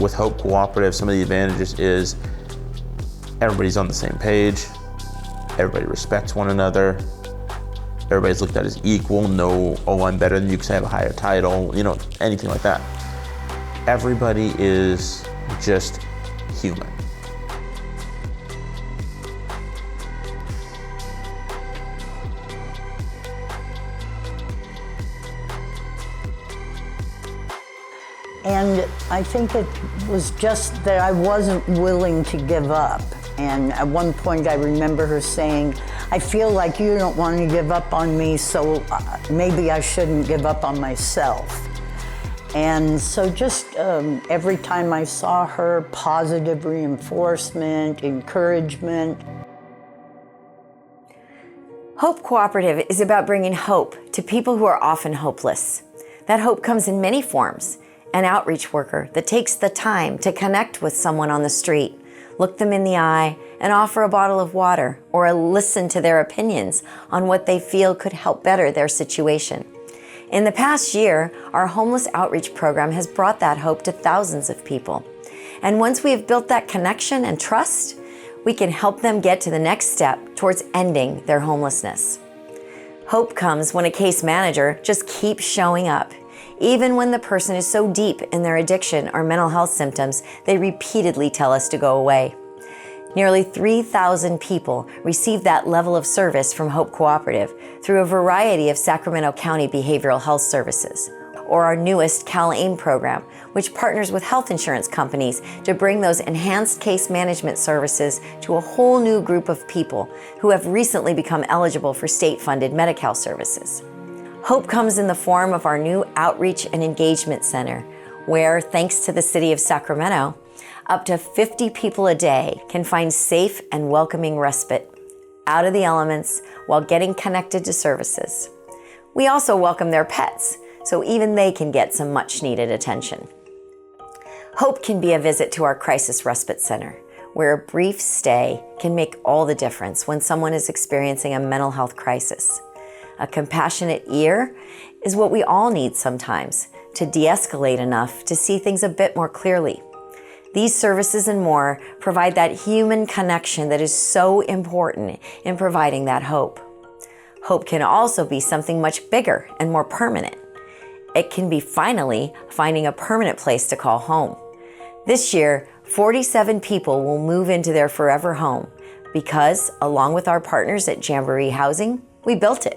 With Hope Cooperative, some of the advantages is everybody's on the same page, everybody respects one another, everybody's looked at as equal, no, oh, I'm better than you because I have a higher title, anything like that. Everybody is just human. And I think it was just that I wasn't willing to give up. And at one point I remember her saying, I feel like you don't want to give up on me, so maybe I shouldn't give up on myself. And so just every time I saw her, positive reinforcement, encouragement. Hope Cooperative is about bringing hope to people who are often hopeless. That hope comes in many forms. An outreach worker that takes the time to connect with someone on the street, look them in the eye, and offer a bottle of water or listen to their opinions on what they feel could help better their situation. In the past year, our homeless outreach program has brought that hope to thousands of people. And once we have built that connection and trust, we can help them get to the next step towards ending their homelessness. Hope comes when a case manager just keeps showing up, even when the person is so deep in their addiction or mental health symptoms, they repeatedly tell us to go away. Nearly 3,000 people receive that level of service from Hope Cooperative through a variety of Sacramento County behavioral health services, or our newest CalAIM program, which partners with health insurance companies to bring those enhanced case management services to a whole new group of people who have recently become eligible for state-funded Medi-Cal services. Hope comes in the form of our new Outreach and Engagement Center, where, thanks to the City of Sacramento, up to 50 people a day can find safe and welcoming respite out of the elements while getting connected to services. We also welcome their pets, so even they can get some much-needed attention. Hope can be a visit to our Crisis Respite Center, where a brief stay can make all the difference when someone is experiencing a mental health crisis. A compassionate ear is what we all need sometimes to de-escalate enough to see things a bit more clearly. These services and more provide that human connection that is so important in providing that hope. Hope can also be something much bigger and more permanent. It can be finally finding a permanent place to call home. This year, 47 people will move into their forever home because, along with our partners at Jamboree Housing, we built it.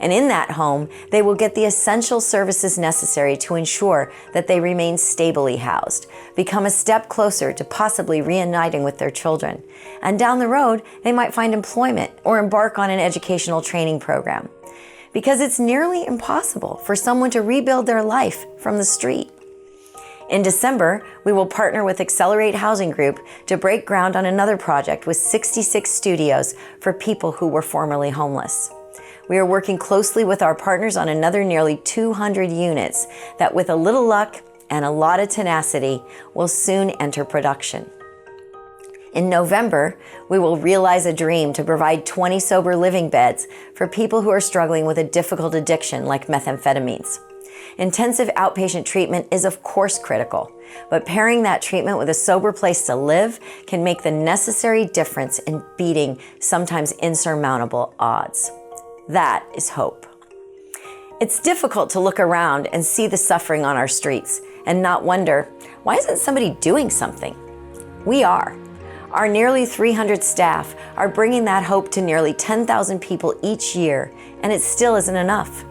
And in that home, they will get the essential services necessary to ensure that they remain stably housed, become a step closer to possibly reuniting with their children. And down the road, they might find employment or embark on an educational training program. Because it's nearly impossible for someone to rebuild their life from the street. In December, we will partner with Accelerate Housing Group to break ground on another project with 66 studios for people who were formerly homeless. We are working closely with our partners on another nearly 200 units that, with a little luck and a lot of tenacity, will soon enter production. In November, we will realize a dream to provide 20 sober living beds for people who are struggling with a difficult addiction like methamphetamines. Intensive outpatient treatment is of course critical, but pairing that treatment with a sober place to live can make the necessary difference in beating sometimes insurmountable odds. That is hope. It's difficult to look around and see the suffering on our streets and not wonder, why isn't somebody doing something? We are. Our nearly 300 staff are bringing that hope to nearly 10,000 people each year, and it still isn't enough.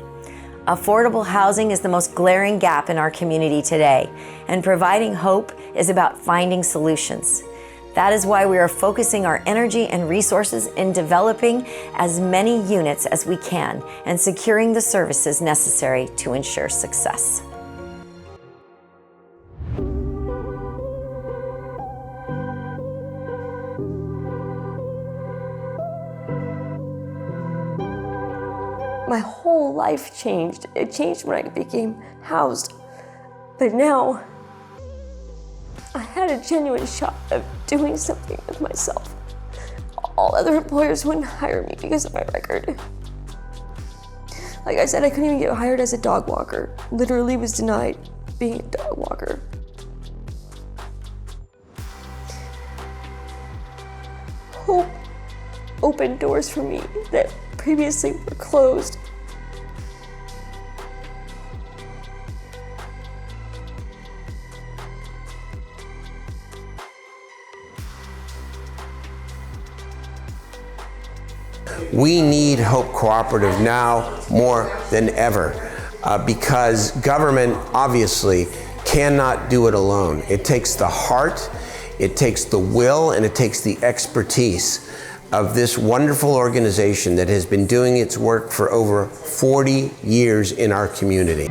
Affordable housing is the most glaring gap in our community today, and providing hope is about finding solutions. That is why we are focusing our energy and resources in developing as many units as we can and securing the services necessary to ensure success. My whole life changed. It changed when I became housed. But now, I had a genuine shot of doing something with myself. All other employers wouldn't hire me because of my record. Like I said, I couldn't even get hired as a dog walker. Literally was denied being a dog walker. opened doors for me that previously were closed. We need Hope Cooperative now more than ever because government obviously cannot do it alone. It takes the heart, it takes the will, and it takes the expertise of this wonderful organization that has been doing its work for over 40 years in our community.